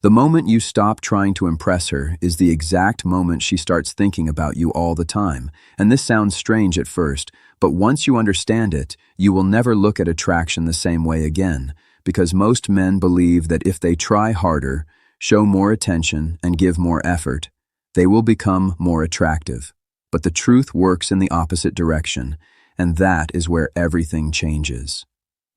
The moment you stop trying to impress her is the exact moment she starts thinking about you all the time. And this sounds strange at first, but once you understand it, you will never look at attraction the same way again, because most men believe that if they try harder, show more attention, and give more effort, they will become more attractive. But the truth works in the opposite direction, and that is where everything changes.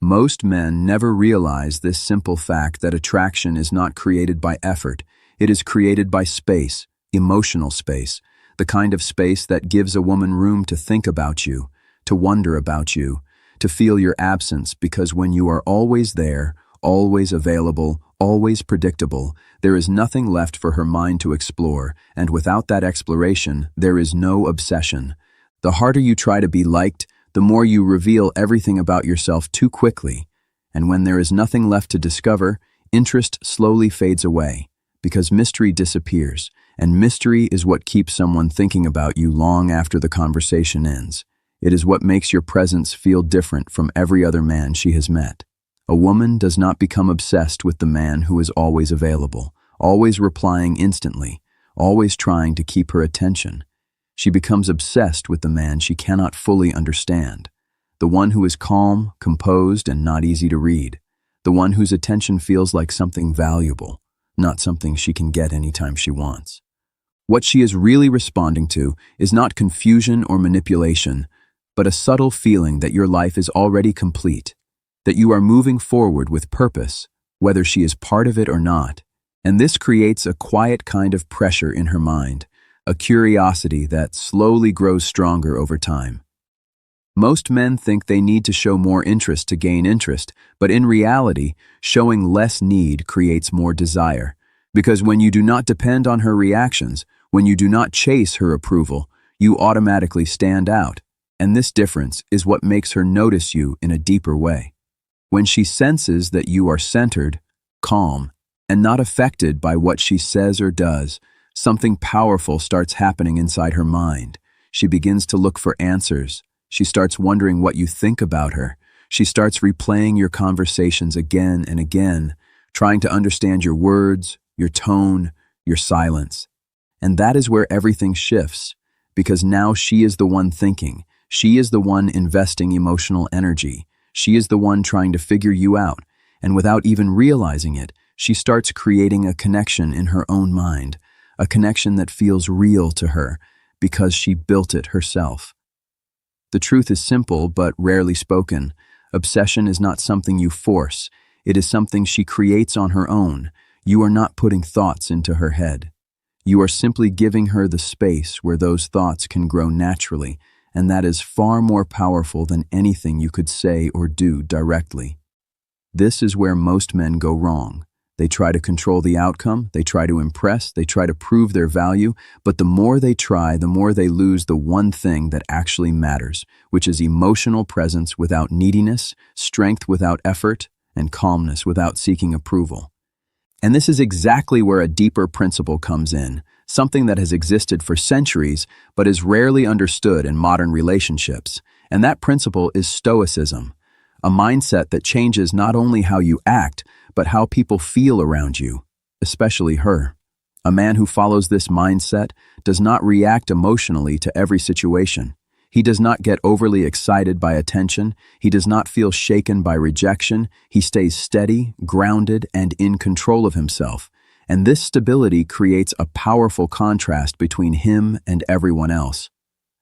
Most men never realize this simple fact that attraction is not created by effort. It is created by space, emotional space, the kind of space that gives a woman room to think about you, to wonder about you, to feel your absence, because when you are always there, always available, always predictable, there is nothing left for her mind to explore, and without that exploration, there is no obsession. The harder you try to be liked, the more you reveal everything about yourself too quickly, and when there is nothing left to discover, interest slowly fades away, because mystery disappears, and mystery is what keeps someone thinking about you long after the conversation ends. It is what makes your presence feel different from every other man she has met. A woman does not become obsessed with the man who is always available, always replying instantly, always trying to keep her attention. She becomes obsessed with the man she cannot fully understand, the one who is calm, composed, and not easy to read, the one whose attention feels like something valuable, not something she can get anytime she wants. What she is really responding to is not confusion or manipulation, but a subtle feeling that your life is already complete, that you are moving forward with purpose, whether she is part of it or not, and this creates a quiet kind of pressure in her mind, a curiosity that slowly grows stronger over time. Most men think they need to show more interest to gain interest, but in reality, showing less need creates more desire. Because when you do not depend on her reactions, when you do not chase her approval, you automatically stand out. And this difference is what makes her notice you in a deeper way. When she senses that you are centered, calm, and not affected by what she says or does, something powerful starts happening inside her mind. She begins to look for answers. She starts wondering what you think about her. She starts replaying your conversations again and again, trying to understand your words, your tone, your silence. And that is where everything shifts, because now she is the one thinking. She is the one investing emotional energy. She is the one trying to figure you out. And without even realizing it, she starts creating a connection in her own mind, a connection that feels real to her because she built it herself. The truth is simple but rarely spoken. Obsession is not something you force. It is something she creates on her own. You are not putting thoughts into her head. You are simply giving her the space where those thoughts can grow naturally, and that is far more powerful than anything you could say or do directly. This is where most men go wrong. They try to control the outcome, they try to impress, they try to prove their value, but the more they try, the more they lose the one thing that actually matters, which is emotional presence without neediness, strength without effort, and calmness without seeking approval. And this is exactly where a deeper principle comes in, something that has existed for centuries but is rarely understood in modern relationships. And that principle is Stoicism, a mindset that changes not only how you act, but how people feel around you, especially her. A man who follows this mindset does not react emotionally to every situation. He does not get overly excited by attention. He does not feel shaken by rejection. He stays steady, grounded, and in control of himself. And this stability creates a powerful contrast between him and everyone else.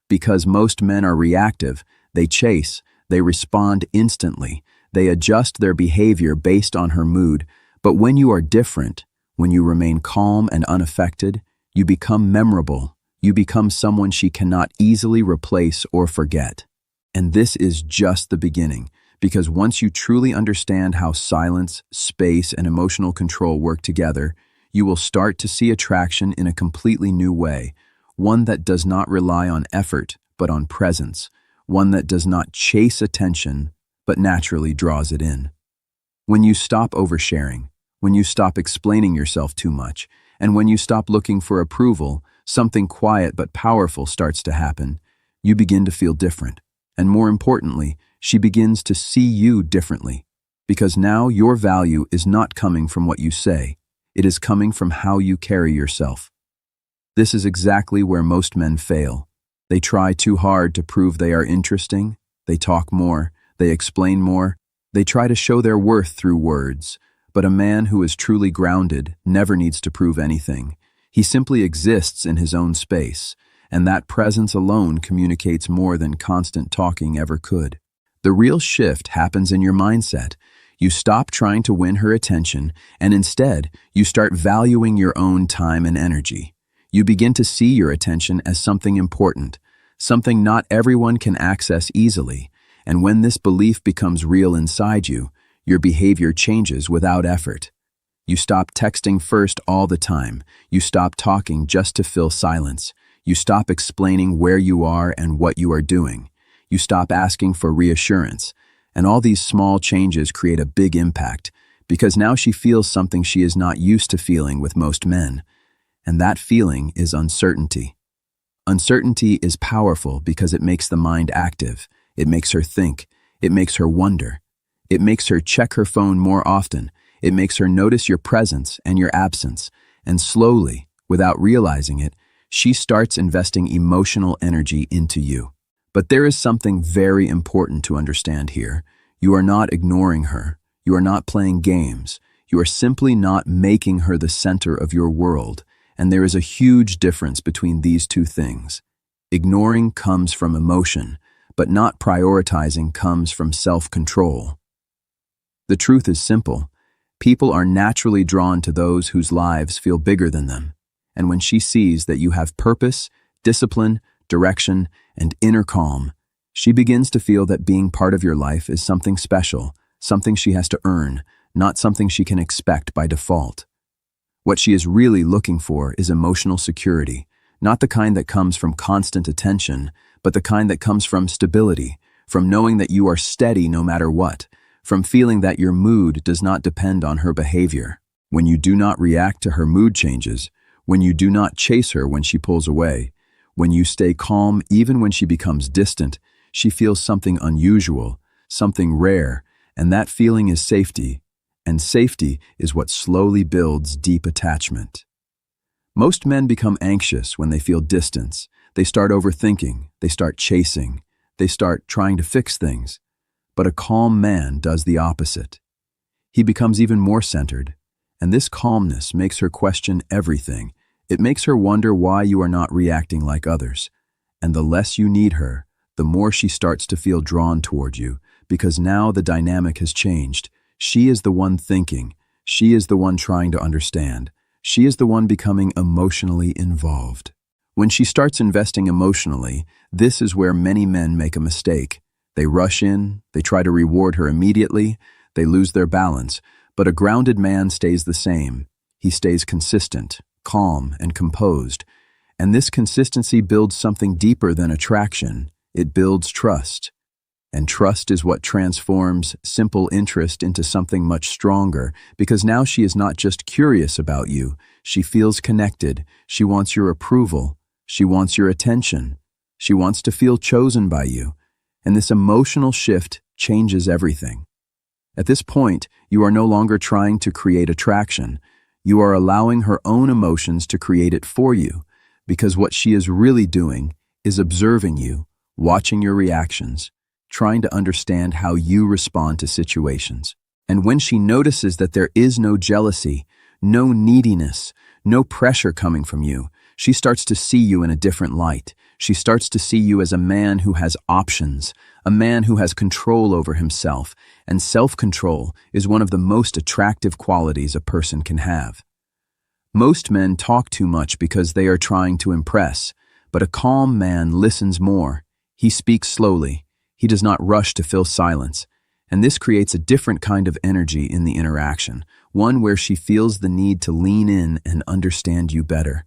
Because most men are reactive, they chase, they respond instantly, they adjust their behavior based on her mood. But when you are different, when you remain calm and unaffected, you become memorable. You become someone she cannot easily replace or forget. And this is just the beginning, because once you truly understand how silence, space, and emotional control work together, you will start to see attraction in a completely new way, one that does not rely on effort, but on presence, one that does not chase attention, but naturally draws it in. When you stop oversharing, when you stop explaining yourself too much, and when you stop looking for approval, something quiet but powerful starts to happen. You begin to feel different. And more importantly, she begins to see you differently. Because now your value is not coming from what you say. It is coming from how you carry yourself. This is exactly where most men fail. They try too hard to prove they are interesting. They talk more. They explain more. They try to show their worth through words. But a man who is truly grounded never needs to prove anything. He simply exists in his own space, and that presence alone communicates more than constant talking ever could. The real shift happens in your mindset. You stop trying to win her attention, and instead, you start valuing your own time and energy. You begin to see your attention as something important, something not everyone can access easily, and when this belief becomes real inside you, your behavior changes without effort. You stop texting first all the time. You stop talking just to fill silence. You stop explaining where you are and what you are doing. You stop asking for reassurance. And all these small changes create a big impact, because now she feels something she is not used to feeling with most men. And that feeling is uncertainty. Uncertainty is powerful because it makes the mind active. It makes her think. It makes her wonder. It makes her check her phone more often. It makes her notice your presence and your absence. And slowly, without realizing it, she starts investing emotional energy into you. But there is something very important to understand here. You are not ignoring her. You are not playing games. You are simply not making her the center of your world. And there is a huge difference between these two things. Ignoring comes from emotion, but not prioritizing comes from self-control. The truth is simple. People are naturally drawn to those whose lives feel bigger than them. And when she sees that you have purpose, discipline, direction, and inner calm, she begins to feel that being part of your life is something special, something she has to earn, not something she can expect by default. What she is really looking for is emotional security, not the kind that comes from constant attention, but the kind that comes from stability, from knowing that you are steady no matter what, from feeling that your mood does not depend on her behavior. When you do not react to her mood changes, when you do not chase her when she pulls away, when you stay calm even when she becomes distant, she feels something unusual, something rare, and that feeling is safety, and safety is what slowly builds deep attachment. Most men become anxious when they feel distance. They start overthinking, they start chasing, they start trying to fix things. But a calm man does the opposite. He becomes even more centered, and this calmness makes her question everything. It makes her wonder why you are not reacting like others. And the less you need her, the more she starts to feel drawn toward you, because now the dynamic has changed. She is the one thinking. She is the one trying to understand. She is the one becoming emotionally involved. When she starts investing emotionally, this is where many men make a mistake. They rush in, they try to reward her immediately, they lose their balance, but a grounded man stays the same. He stays consistent, calm, and composed. And this consistency builds something deeper than attraction. It builds trust. And trust is what transforms simple interest into something much stronger, because now she is not just curious about you. She feels connected. She wants your approval. She wants your attention. She wants to feel chosen by you. And this emotional shift changes everything. At this point, you are no longer trying to create attraction. You are allowing her own emotions to create it for you, because what she is really doing is observing you, watching your reactions, trying to understand how you respond to situations. And when she notices that there is no jealousy, no neediness, no pressure coming from you, she starts to see you in a different light. She starts to see you as a man who has options, a man who has control over himself, and self-control is one of the most attractive qualities a person can have. Most men talk too much because they are trying to impress, but a calm man listens more. He speaks slowly. He does not rush to fill silence, and this creates a different kind of energy in the interaction, one where she feels the need to lean in and understand you better.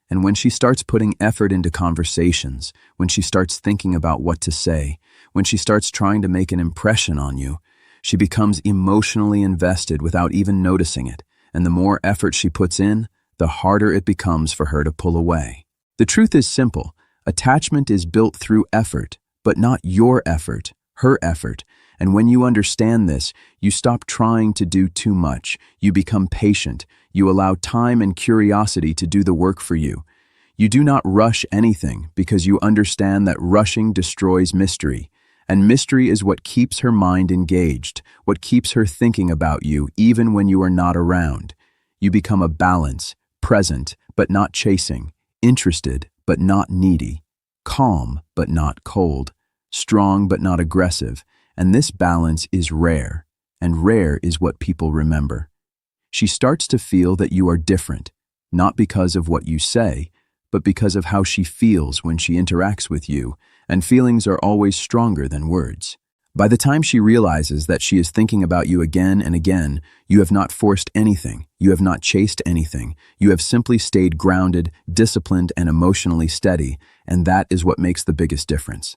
And when she starts putting effort into conversations, when she starts thinking about what to say, when she starts trying to make an impression on you, she becomes emotionally invested without even noticing it, and the more effort she puts in, the harder it becomes for her to pull away. The truth is simple. Attachment is built through effort, but not your effort, her effort, And when you understand this, you stop trying to do too much. You become patient. You allow time and curiosity to do the work for you. You do not rush anything because you understand that rushing destroys mystery. And mystery is what keeps her mind engaged, what keeps her thinking about you even when you are not around. You become a balance, present but not chasing, interested but not needy, calm but not cold, strong but not aggressive, and this balance is rare, and rare is what people remember. She starts to feel that you are different, not because of what you say, but because of how she feels when she interacts with you, and feelings are always stronger than words. By the time she realizes that she is thinking about you again and again, you have not forced anything, you have not chased anything, you have simply stayed grounded, disciplined, and emotionally steady, and that is what makes the biggest difference.